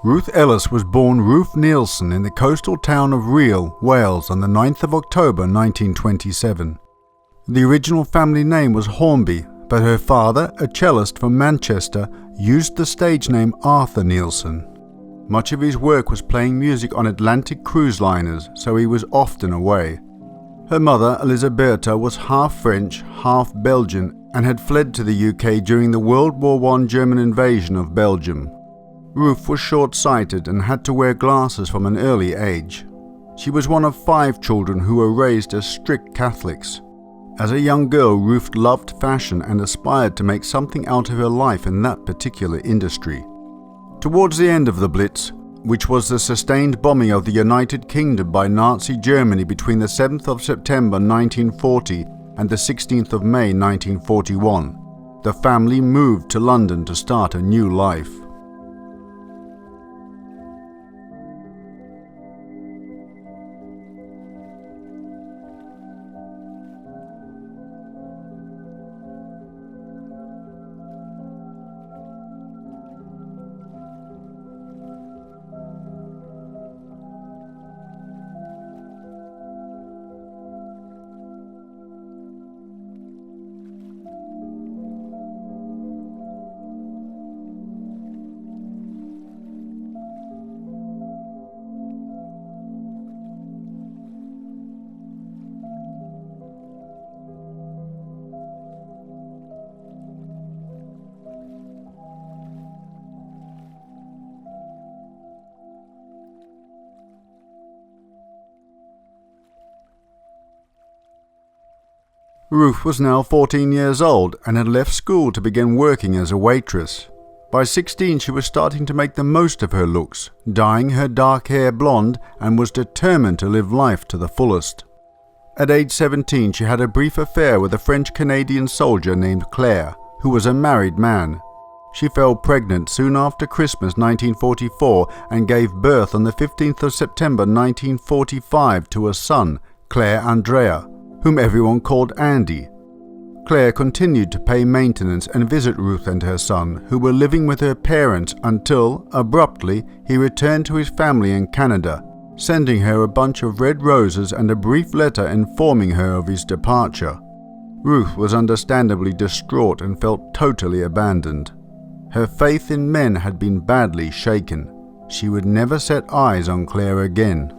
Ruth Ellis was born Ruth Nielsen in the coastal town of Rhyl, Wales on the 9th of October 1927. The original family name was Hornby, but her father, a cellist from Manchester, used the stage name Arthur Nielsen. Much of his work was playing music on Atlantic cruise liners, so he was often away. Her mother, Elisabetta, was half French, half Belgian, and had fled to the UK during the World War I German invasion of Belgium. Ruth was short-sighted and had to wear glasses from an early age. She was one of 5 children who were raised as strict Catholics. As a young girl, Ruth loved fashion and aspired to make something out of her life in that particular industry. Towards the end of the Blitz, which was the sustained bombing of the United Kingdom by Nazi Germany between the 7th of September 1940 and the 16th of May 1941, the family moved to London to start a new life. Ruth was now 14 years old and had left school to begin working as a waitress. By 16 she was starting to make the most of her looks, dyeing her dark hair blonde, and was determined to live life to the fullest. At age 17 she had a brief affair with a French-Canadian soldier named Claire, who was a married man. She fell pregnant soon after Christmas 1944 and gave birth on the 15th of September 1945 to a son, Claire Andrea, whom everyone called Andy. Claire continued to pay maintenance and visit Ruth and her son, who were living with her parents until, abruptly, he returned to his family in Canada, sending her a bunch of red roses and a brief letter informing her of his departure. Ruth was understandably distraught and felt totally abandoned. Her faith in men had been badly shaken. She would never set eyes on Claire again.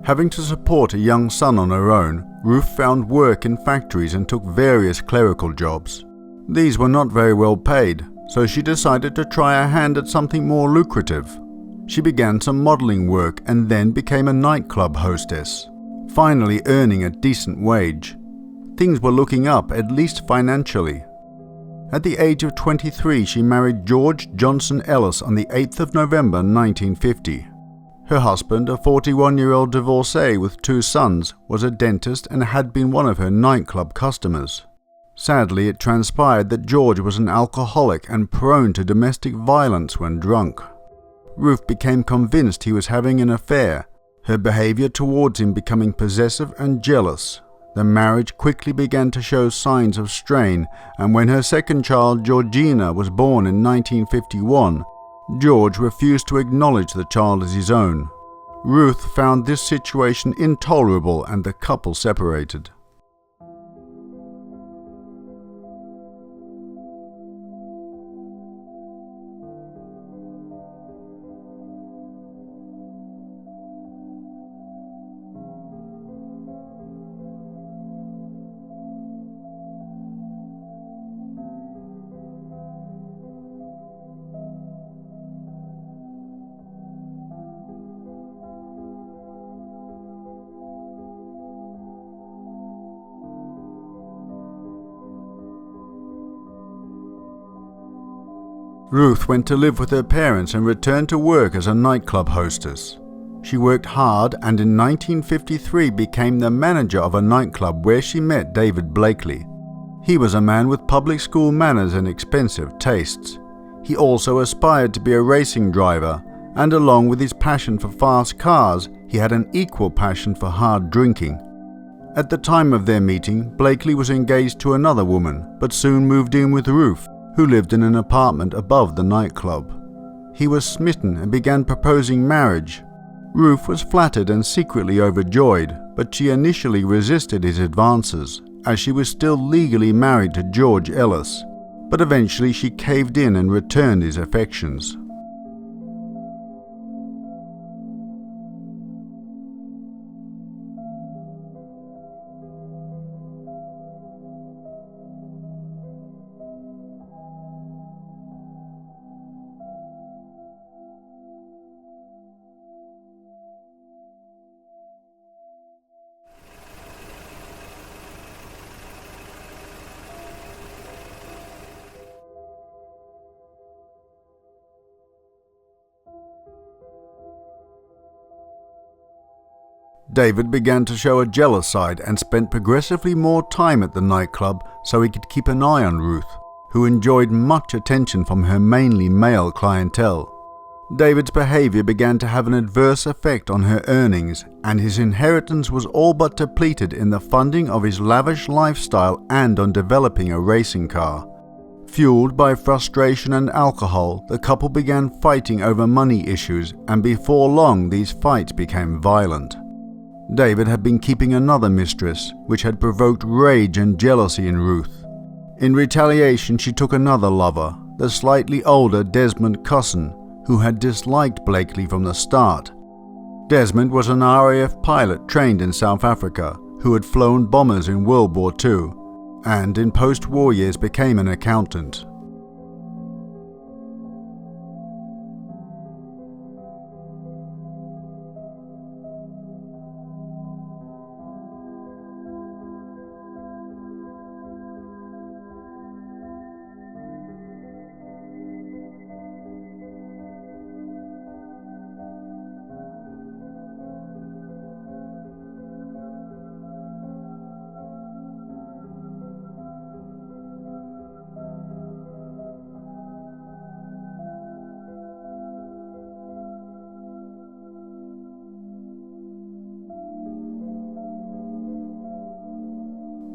Having to support a young son on her own, Ruth found work in factories and took various clerical jobs. These were not very well paid, so she decided to try her hand at something more lucrative. She began some modeling work and then became a nightclub hostess, finally earning a decent wage. Things were looking up, at least financially. At the age of 23, she married George Johnson Ellis on the 8th of November 1950. Her husband, a 41-year-old divorcee with 2 sons, was a dentist and had been one of her nightclub customers. Sadly, it transpired that George was an alcoholic and prone to domestic violence when drunk. Ruth became convinced he was having an affair, her behavior towards him becoming possessive and jealous. The marriage quickly began to show signs of strain, and when her second child, Georgina, was born in 1951, George refused to acknowledge the child as his own. Ruth found this situation intolerable and the couple separated. Ruth went to live with her parents and returned to work as a nightclub hostess. She worked hard and in 1953 became the manager of a nightclub where she met David Blakely. He was a man with public school manners and expensive tastes. He also aspired to be a racing driver, and along with his passion for fast cars, he had an equal passion for hard drinking. At the time of their meeting, Blakely was engaged to another woman, but soon moved in with Ruth, who lived in an apartment above the nightclub. He was smitten and began proposing marriage. Ruth was flattered and secretly overjoyed, but she initially resisted his advances, as she was still legally married to George Ellis, but eventually she caved in and returned his affections. David began to show a jealous side and spent progressively more time at the nightclub so he could keep an eye on Ruth, who enjoyed much attention from her mainly male clientele. David's behavior began to have an adverse effect on her earnings, and his inheritance was all but depleted in the funding of his lavish lifestyle and on developing a racing car. Fueled by frustration and alcohol, the couple began fighting over money issues, and before long these fights became violent. David had been keeping another mistress, which had provoked rage and jealousy in Ruth. In retaliation, she took another lover, the slightly older Desmond Cusson, who had disliked Blakely from the start. Desmond was an RAF pilot trained in South Africa, who had flown bombers in World War II, and in post-war years became an accountant.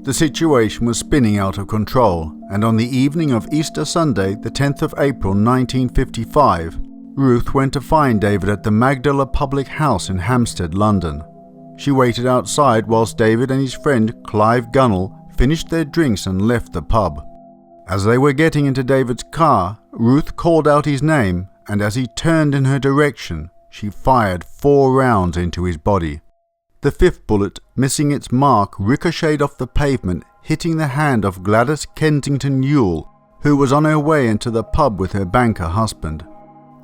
The situation was spinning out of control, and on the evening of Easter Sunday, the 10th of April 1955, Ruth went to find David at the Magdala Public House in Hampstead, London. She waited outside whilst David and his friend Clive Gunnell finished their drinks and left the pub. As they were getting into David's car, Ruth called out his name, and as he turned in her direction, she fired 4 rounds into his body. The 5th bullet, missing its mark, ricocheted off the pavement, hitting the hand of Gladys Kensington Ewell, who was on her way into the pub with her banker husband.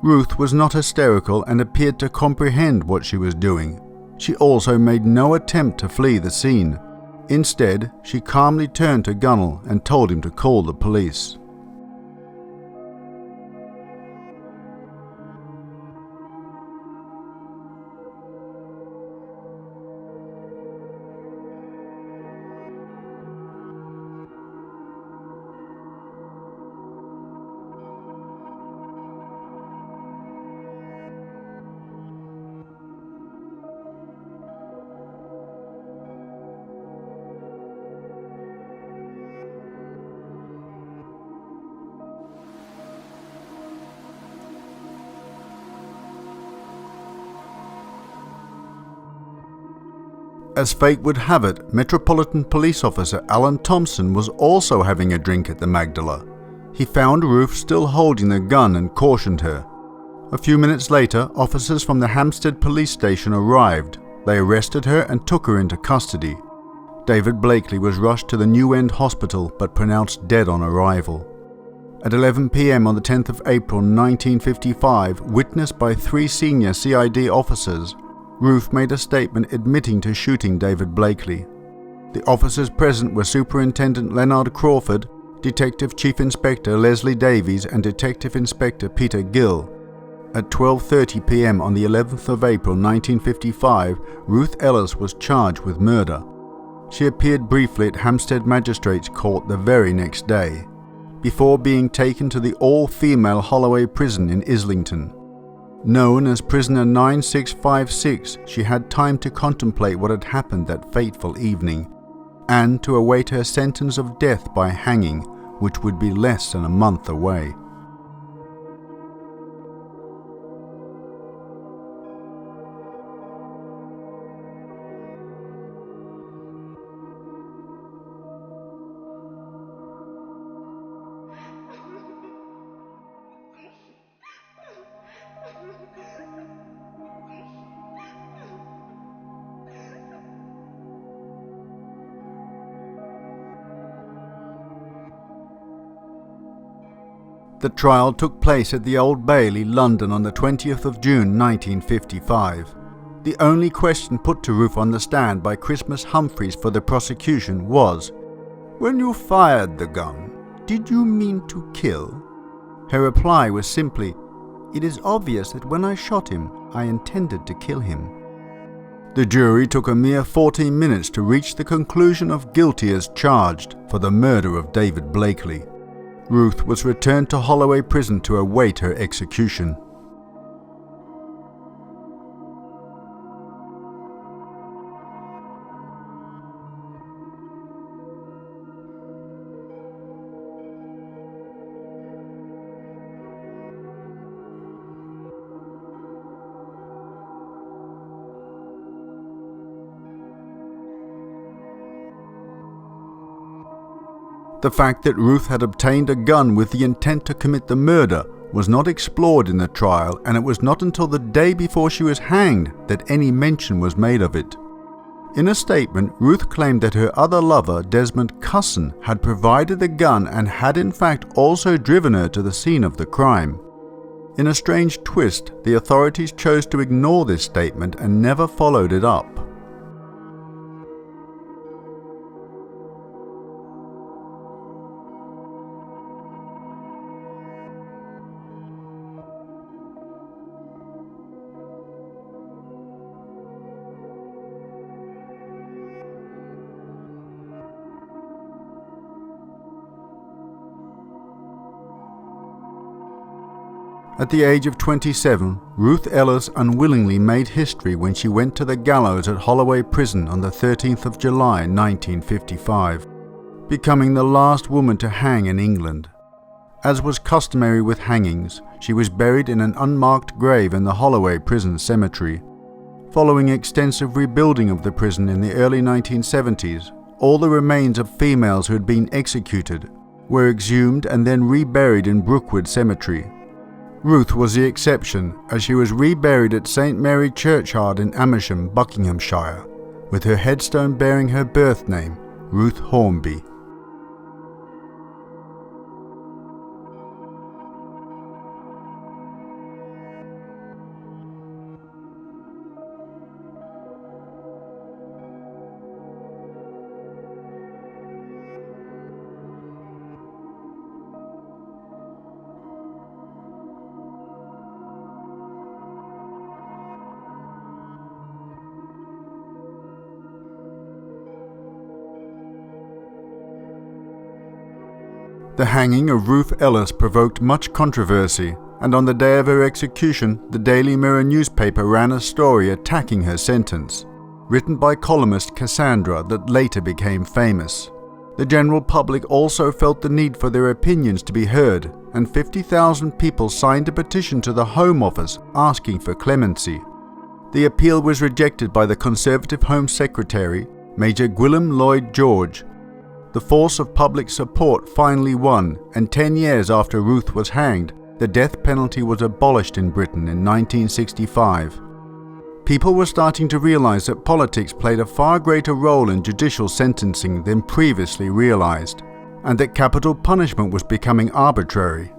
Ruth was not hysterical and appeared to comprehend what she was doing. She also made no attempt to flee the scene. Instead, she calmly turned to Gunnell and told him to call the police. As fate would have it, Metropolitan Police Officer Alan Thompson was also having a drink at the Magdala. He found Ruth still holding the gun and cautioned her. A few minutes later, officers from the Hampstead police station arrived. They arrested her and took her into custody. David Blakely was rushed to the New End Hospital but pronounced dead on arrival. At 11 p.m. on the 10th of April 1955, witnessed by 3 senior CID officers, Ruth made a statement admitting to shooting David Blakely. The officers present were Superintendent Leonard Crawford, Detective Chief Inspector Leslie Davies and Detective Inspector Peter Gill. At 12:30 p.m. on the 11th of April 1955, Ruth Ellis was charged with murder. She appeared briefly at Hampstead Magistrates Court the very next day, before being taken to the all-female Holloway Prison in Islington. Known as Prisoner 9656, she had time to contemplate what had happened that fateful evening, and to await her sentence of death by hanging, which would be less than a month away. The trial took place at the Old Bailey, London on the 20th of June 1955. The only question put to Ruth on the stand by Christmas Humphreys for the prosecution was, "When you fired the gun, did you mean to kill?" Her reply was simply, "It is obvious that when I shot him, I intended to kill him." The jury took a mere 14 minutes to reach the conclusion of guilty as charged for the murder of David Blakely. Ruth was returned to Holloway Prison to await her execution. The fact that Ruth had obtained a gun with the intent to commit the murder was not explored in the trial, and it was not until the day before she was hanged that any mention was made of it. In a statement, Ruth claimed that her other lover, Desmond Cusson, had provided the gun and had in fact also driven her to the scene of the crime. In a strange twist, the authorities chose to ignore this statement and never followed it up. At the age of 27, Ruth Ellis unwillingly made history when she went to the gallows at Holloway Prison on the 13th of July 1955, becoming the last woman to hang in England. As was customary with hangings, she was buried in an unmarked grave in the Holloway Prison Cemetery. Following extensive rebuilding of the prison in the early 1970s, all the remains of females who had been executed were exhumed and then reburied in Brookwood Cemetery. Ruth was the exception, as she was reburied at St Mary Churchyard in Amersham, Buckinghamshire, with her headstone bearing her birth name, Ruth Hornby. The hanging of Ruth Ellis provoked much controversy, and on the day of her execution, the Daily Mirror newspaper ran a story attacking her sentence, written by columnist Cassandra, that later became famous. The general public also felt the need for their opinions to be heard, and 50,000 people signed a petition to the Home Office asking for clemency. The appeal was rejected by the Conservative Home Secretary, Major Gwilym Lloyd George. The force of public support finally won, and 10 years after Ruth was hanged, the death penalty was abolished in Britain in 1965. People were starting to realize that politics played a far greater role in judicial sentencing than previously realized, and that capital punishment was becoming arbitrary.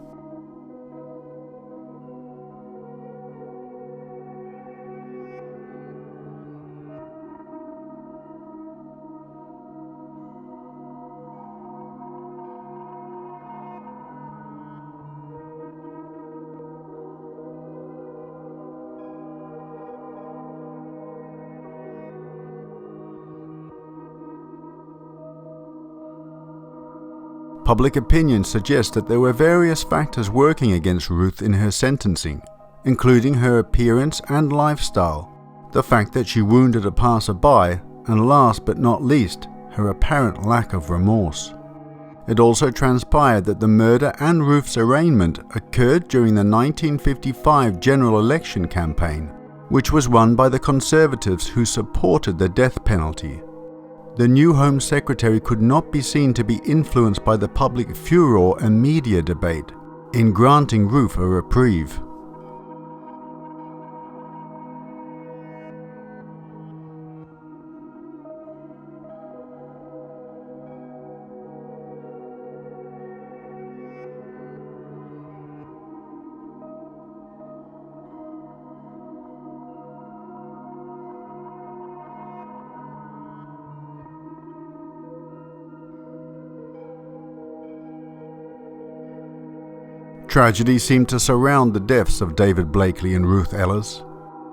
Public opinion suggests that there were various factors working against Ruth in her sentencing, including her appearance and lifestyle, the fact that she wounded a passerby, and last but not least, her apparent lack of remorse. It also transpired that the murder and Ruth's arraignment occurred during the 1955 general election campaign, which was won by the Conservatives who supported the death penalty. The new Home Secretary could not be seen to be influenced by the public furor and media debate in granting Ruth a reprieve. Tragedy seemed to surround the deaths of David Blakely and Ruth Ellis.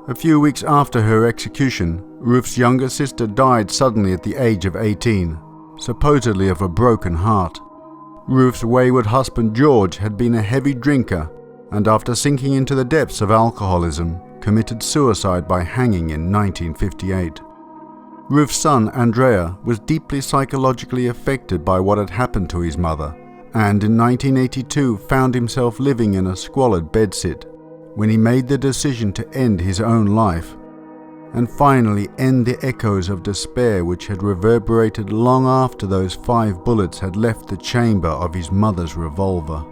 A few weeks after her execution, Ruth's younger sister died suddenly at the age of 18, supposedly of a broken heart. Ruth's wayward husband George had been a heavy drinker and after sinking into the depths of alcoholism, committed suicide by hanging in 1958. Ruth's son Andrea was deeply psychologically affected by what had happened to his mother, and in 1982 found himself living in a squalid bedsit when he made the decision to end his own life and finally end the echoes of despair which had reverberated long after those 5 bullets had left the chamber of his mother's revolver.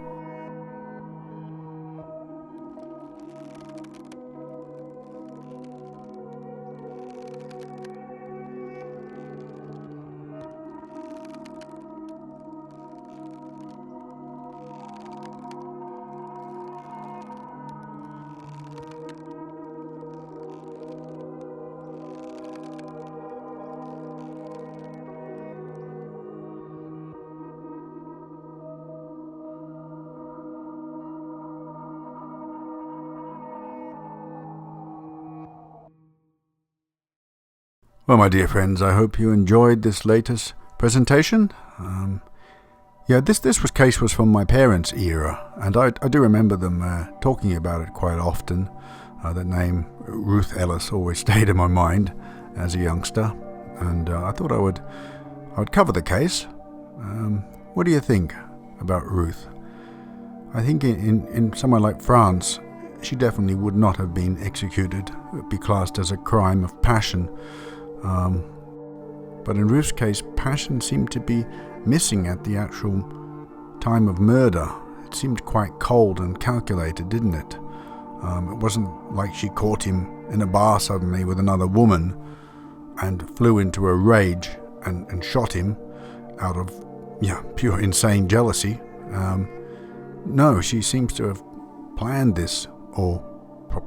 Well, my dear friends, I hope you enjoyed this latest presentation. This case was from my parents' era, and I do remember them talking about it quite often. The name Ruth Ellis always stayed in my mind as a youngster, and I thought I would cover the case. What do you think about Ruth? I think in somewhere like France, she definitely would not have been executed. It would be classed as a crime of passion. But in Ruth's case, passion seemed to be missing at the actual time of murder. It seemed quite cold and calculated, didn't it? It wasn't like she caught him in a bar suddenly with another woman and flew into a rage and shot him out of pure insane jealousy. No, she seems to have planned this, or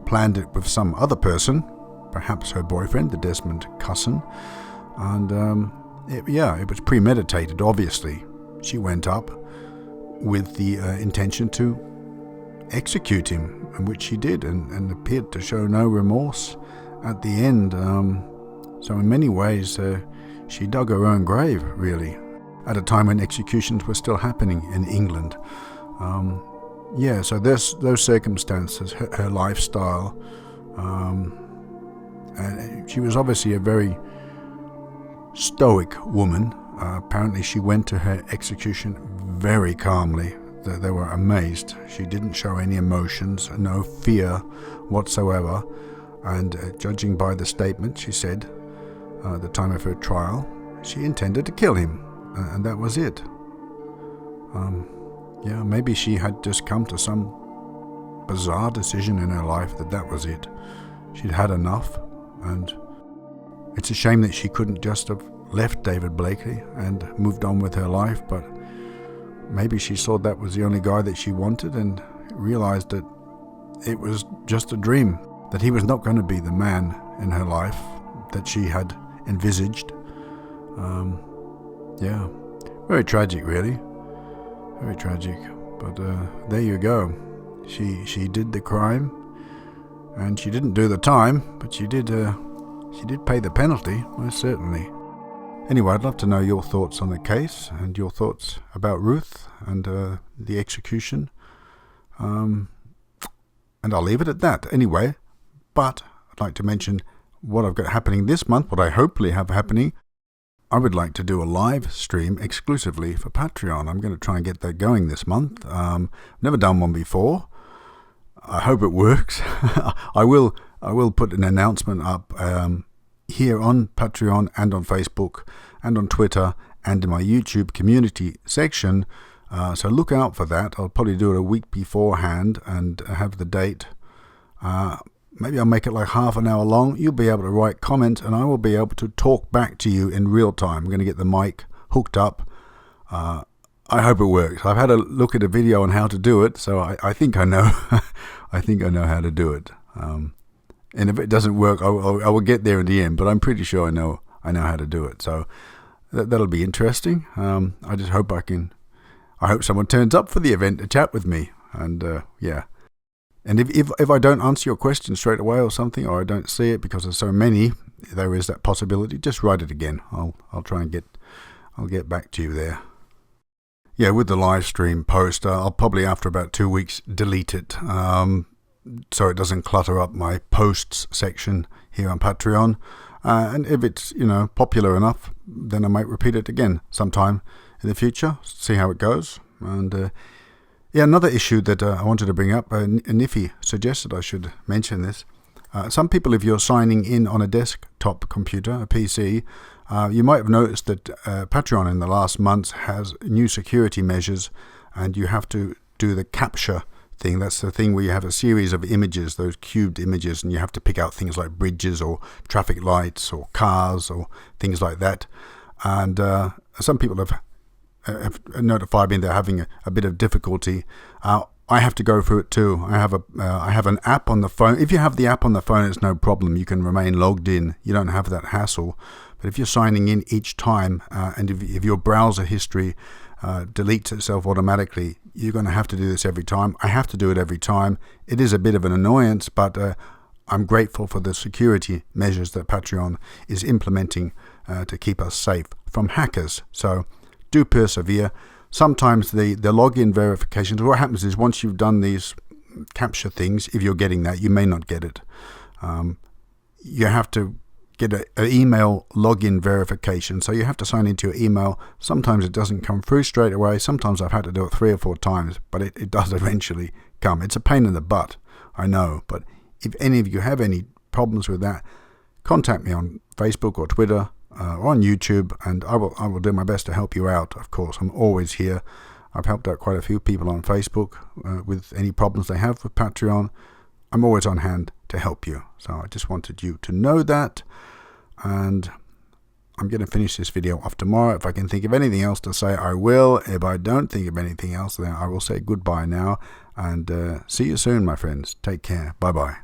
planned it with some other person, perhaps her boyfriend, the Desmond Cusson, and it was premeditated, obviously. She went up with the intention to execute him, and which she did, and appeared to show no remorse at the end. So in many ways, she dug her own grave, really, at a time when executions were still happening in England. So there's those circumstances, her lifestyle, and she was obviously a very stoic woman. Apparently she went to her execution very calmly. They were amazed. She didn't show any emotions, no fear whatsoever, and judging by the statement she said at the time of her trial, she intended to kill him, and that was it. Maybe she had just come to some bizarre decision in her life that was it. She'd had enough, and it's a shame that she couldn't just have left David Blakely and moved on with her life, but maybe she saw that was the only guy that she wanted and realized that it was just a dream, that he was not going to be the man in her life that she had envisaged. Very tragic, really. Very tragic. But there you go. She did the crime, and she didn't do the time, but she did pay the penalty, most certainly. Anyway, I'd love to know your thoughts on the case and your thoughts about Ruth and the execution. And I'll leave it at that anyway. But I'd like to mention what I've got happening this month, what I hopefully have happening. I would like to do a live stream exclusively for Patreon. I'm going to try and get that going this month. Never done one before. I hope it works. I will put an announcement up here on Patreon and on Facebook and on Twitter and in my YouTube community section. So look out for that. I'll probably do it a week beforehand and have the date. Maybe I'll make it like half an hour long. You'll be able to write comments and I will be able to talk back to you in real time. I'm going to get the mic hooked up. I hope it works. I've had a look at a video on how to do it, so I think I know. I think I know how to do it. And if it doesn't work, I will get there in the end. But I'm pretty sure I know how to do it. So that'll be interesting. I just hope I hope someone turns up for the event to chat with me. And yeah. And if I don't answer your question straight away or something, or I don't see it because there's so many, there is that possibility. Just write it again. I'll try and I'll get back to you there. Yeah, with the live stream post, I'll probably after about 2 weeks delete it, so it doesn't clutter up my posts section here on Patreon. And if it's popular enough, then I might repeat it again sometime in the future. See how it goes. And yeah, another issue that I wanted to bring up, Niffy suggested I should mention this. Some people, if you're signing in on a desktop computer, a PC, you might have noticed that Patreon in the last months has new security measures, and you have to do the capture thing. That's the thing where you have a series of images, those cubed images, and you have to pick out things like bridges or traffic lights or cars or things like that. And some people have notified me they're having a bit of difficulty. I have to go through it too. I have an app on the phone. If you have the app on the phone, it's no problem. You can remain logged in. You don't have that hassle. But if you're signing in each time, and if your browser history deletes itself automatically, you're going to have to do this every time. I have to do it every time. It is a bit of an annoyance, but I'm grateful for the security measures that Patreon is implementing to keep us safe from hackers. So do persevere. Sometimes the login verifications, what happens is once you've done these capture things, if you're getting that, you may not get it. You have to get an email login verification. So you have to sign into your email. Sometimes it doesn't come through straight away. Sometimes I've had to do it 3 or 4 times, but it does eventually come. It's a pain in the butt, I know. But if any of you have any problems with that, contact me on Facebook or Twitter. Or on YouTube, and I will do my best to help you out. Of course, I'm always here. I've helped out quite a few people on Facebook with any problems they have with Patreon. I'm always on hand to help you. So I just wanted you to know that. And I'm going to finish this video off tomorrow. If I can think of anything else to say, I will. If I don't think of anything else, then I will say goodbye now. And see you soon, my friends. Take care. Bye-bye.